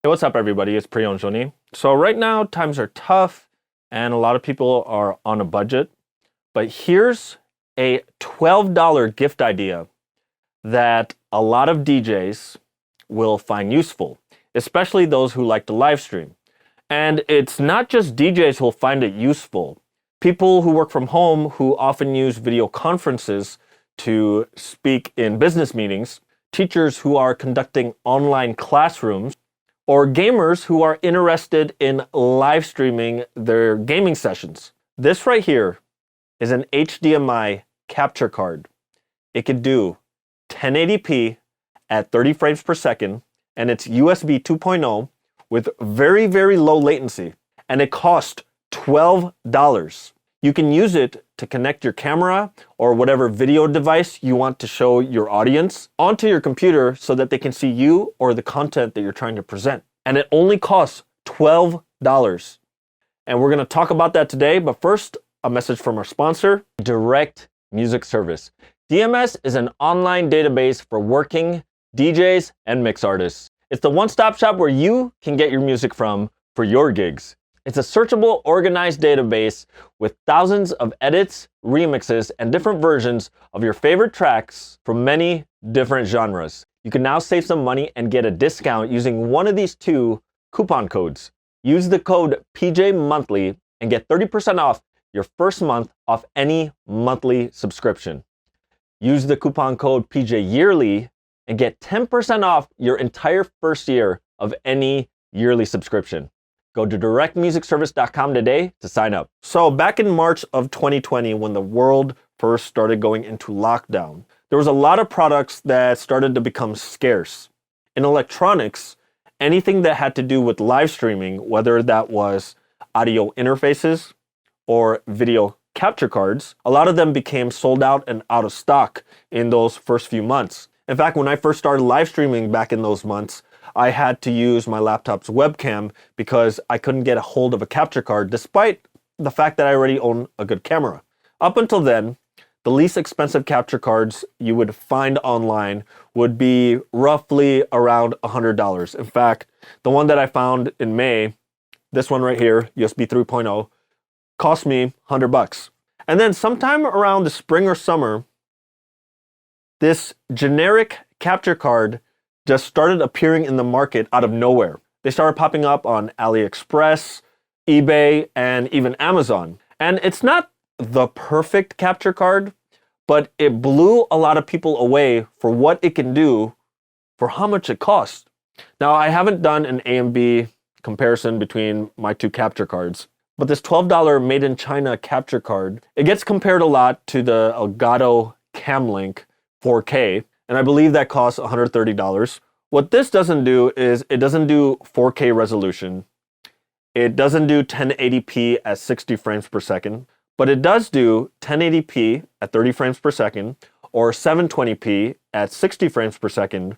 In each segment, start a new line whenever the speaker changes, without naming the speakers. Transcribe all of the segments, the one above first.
Hey, what's up, everybody? It's Priyon Joni. So right now, times are tough, and a lot of people are on a budget. But here's a $12 gift idea that a lot of DJs will find useful, especially those who like to live stream. And it's not just DJs who'll find it useful. People who work from home who often use video conferences to speak in business meetings, teachers who are conducting online classrooms, or gamers who are interested in live streaming their gaming sessions. This right here is an HDMI capture card. It could do 1080p at 30 frames per second, and it's USB 2.0 with very, very low latency, and it costs $12. You can use it to connect your camera or whatever video device you want to show your audience onto your computer so that they can see you or the content that you're trying to present. And it only costs $12. And we're going to talk about that today. But first, a message from our sponsor, Direct Music Service. DMS is an online database for working DJs and mix artists. It's the one-stop shop where you can get your music from for your gigs. It's a searchable, organized database with thousands of edits, remixes, and different versions of your favorite tracks from many different genres. You can now save some money and get a discount using one of these two coupon codes. Use the code PJMonthly and get 30% off your first month off any monthly subscription. Use the coupon code PJYearly and get 10% off your entire first year of any yearly subscription. Go to directmusicservice.com today to sign up. So back in March of 2020, when the world first started going into lockdown, there was a lot of products that started to become scarce. In electronics, anything that had to do with live streaming, whether that was audio interfaces or video capture cards, a lot of them became sold out and out of stock in those first few months. In fact, when I first started live streaming back in those months, I had to use my laptop's webcam because I couldn't get a hold of a capture card, despite the fact that I already own a good camera. Up until then, the least expensive capture cards you would find online would be roughly around $100. In fact, the one that I found in May, this one right here, USB 3.0, cost me $100. And then sometime around the spring or summer, this generic capture card just started appearing in the market out of nowhere. They started popping up on AliExpress, eBay, and even Amazon. And it's not the perfect capture card, but it blew a lot of people away for what it can do for how much it costs. Now, I haven't done an A and B comparison between my two capture cards, but this $12 made in China capture card, it gets compared a lot to the Elgato Camlink 4K, and I believe that costs $130. What this doesn't do is it doesn't do 4K resolution. It doesn't do 1080p at 60 frames per second, but it does do 1080p at 30 frames per second or 720p at 60 frames per second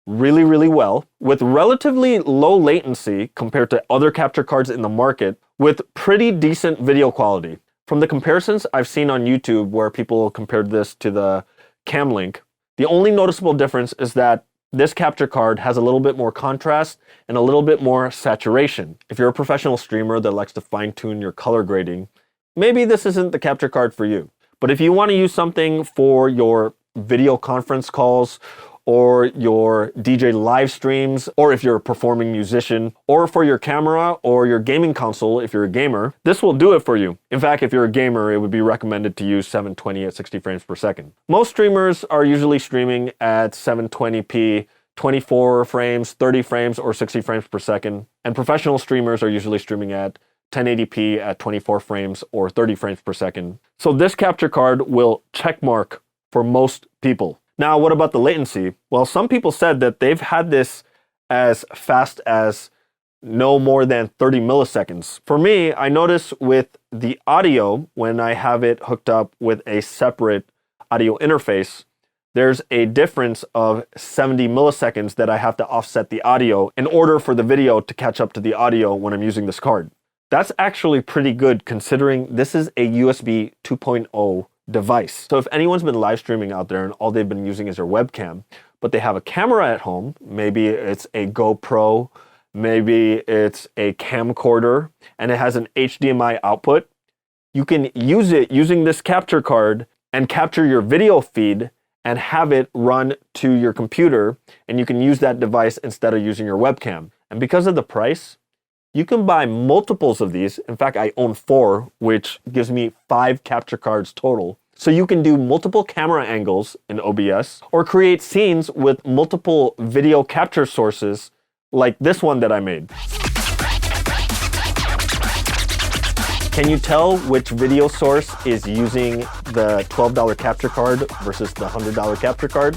really, really well with relatively low latency compared to other capture cards in the market with pretty decent video quality. From the comparisons I've seen on YouTube where people compared this to the Camlink, the only noticeable difference is that this capture card has a little bit more contrast and a little bit more saturation. If you're a professional streamer that likes to fine-tune your color grading, maybe this isn't the capture card for you. But if you want to use something for your video conference calls or your DJ live streams, or if you're a performing musician, or for your camera or your gaming console if you're a gamer, this will do it for you. In fact, if you're a gamer, it would be recommended to use 720 at 60 frames per second. Most streamers are usually streaming at 720p, 24 frames, 30 frames, or 60 frames per second. And professional streamers are usually streaming at 1080p at 24 frames or 30 frames per second. So this capture card will checkmark for most people. Now, what about the latency? Well, some people said that they've had this as fast as no more than 30 milliseconds. For me, I notice with the audio, when I have it hooked up with a separate audio interface, there's a difference of 70 milliseconds that I have to offset the audio in order for the video to catch up to the audio when I'm using this card. That's actually pretty good considering this is a USB 2.0 device. So if anyone's been live streaming out there and all they've been using is their webcam, but they have a camera at home, maybe it's a GoPro maybe it's a camcorder, and it has an HDMI output. You can use it using this capture card and capture your video feed and have it run to your computer, and you can use that device instead of using your webcam. And because of the price, you can buy multiples of these. In fact, I own 4, which gives me 5 capture cards total. So you can do multiple camera angles in OBS or create scenes with multiple video capture sources like this one that I made. Can you tell which video source is using the $12 capture card versus the $100 capture card?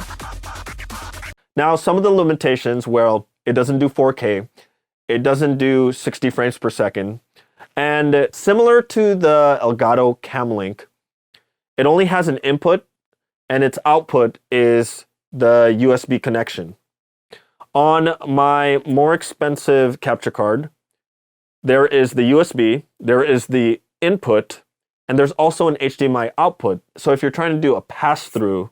Now, some of the limitations, well, it doesn't do 4K, it doesn't do 60 frames per second, and similar to the Elgato Camlink, it only has an input and its output is the USB connection. On my more expensive capture card, there is the USB, there is the input, and there's also an HDMI output. So if you're trying to do a pass-through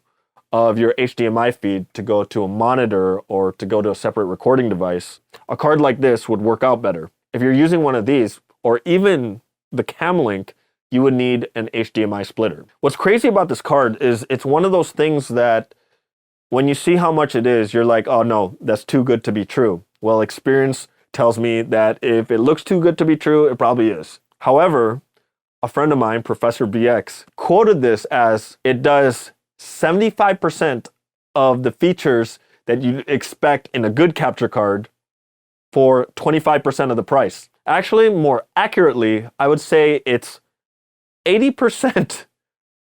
of your HDMI feed to go to a monitor or to go to a separate recording device, a card like this would work out better. If you're using one of these, or even the Camlink, you would need an HDMI splitter. What's crazy about this card is it's one of those things that when you see how much it is, you're like, oh no, that's too good to be true. Well, experience tells me that if it looks too good to be true, it probably is. However, a friend of mine, Professor BX, quoted this as it does 75% of the features that you expect in a good capture card for 25% of the price. Actually, more accurately, I would say it's 80%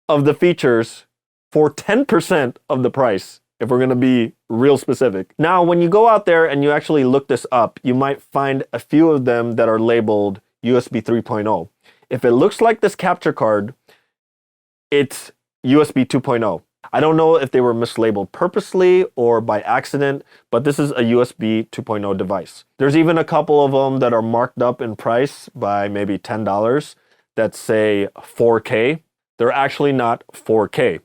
of the features for 10% of the price, if we're going to be real specific. Now, when you go out there and you actually look this up, you might find a few of them that are labeled USB 3.0. If it looks like this capture card, it's USB 2.0. I don't know if they were mislabeled purposely or by accident, but this is a USB 2.0 device. There's even a couple of them that are marked up in price by maybe $10 that say 4K. They're actually not 4K.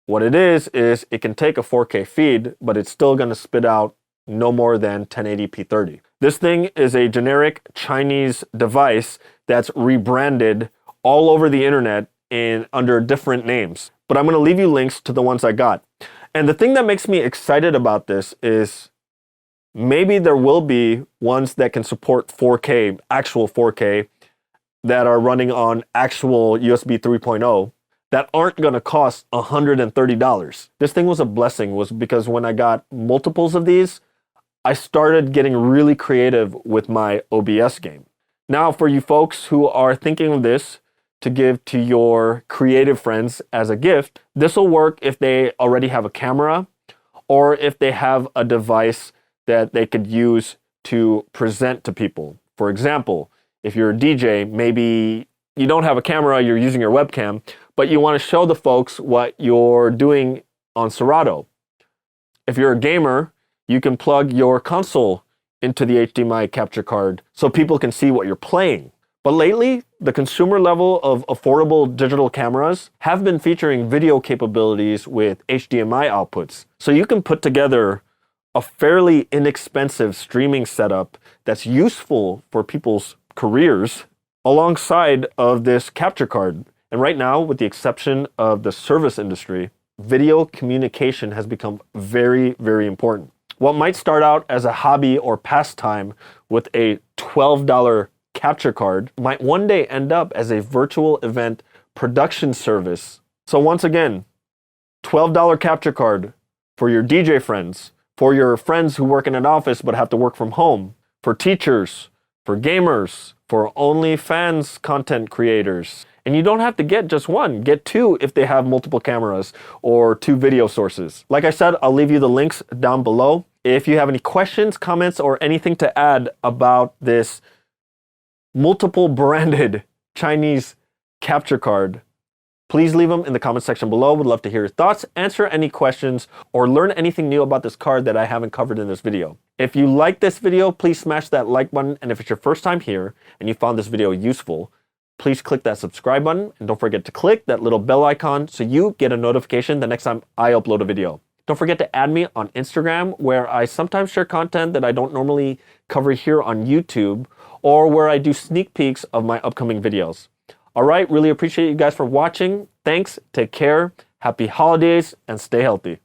What it is it can take a 4K feed, but it's still going to spit out no more than 1080p 30. This thing is a generic Chinese device that's rebranded all over the internet under different names. But I'm going to leave you links to the ones I got. And the thing that makes me excited about this is maybe there will be ones that can support 4K, actual 4K, that are running on actual USB 3.0 that aren't going to cost $130. This thing was a blessing, was because when I got multiples of these, I started getting really creative with my OBS game. Now, for you folks who are thinking of this to give to your creative friends as a gift, this will work if they already have a camera or if they have a device that they could use to present to people. For example, if you're a DJ, maybe you don't have a camera, you're using your webcam, but you want to show the folks what you're doing on Serato. If you're a gamer, you can plug your console into the HDMI capture card so people can see what you're playing. But lately, the consumer level of affordable digital cameras have been featuring video capabilities with HDMI outputs. So you can put together a fairly inexpensive streaming setup that's useful for people's careers alongside of this capture card. And right now, with the exception of the service industry, video communication has become very, very important. What might start out as a hobby or pastime with a $12 capture card might one day end up as a virtual event production service. So once again, $12 capture card for your DJ friends, for your friends who work in an office but have to work from home, for teachers, for gamers, for OnlyFans content creators. And you don't have to get just one. Get 2 if they have multiple cameras or 2 video sources. Like I said, I'll leave you the links down below. If you have any questions, comments, or anything to add about this multiple branded Chinese capture card, please leave them in the comment section below. Would love to hear your thoughts, answer any questions, or learn anything new about this card that I haven't covered in this video. If you like this video, please smash that like button. And if it's your first time here and you found this video useful, please click that subscribe button. And don't forget to click that little bell icon so you get a notification the next time I upload a video. Don't forget to add me on Instagram, where I sometimes share content that I don't normally cover here on YouTube, or where I do sneak peeks of my upcoming videos. All right, really appreciate you guys for watching. Thanks, take care, happy holidays, and stay healthy.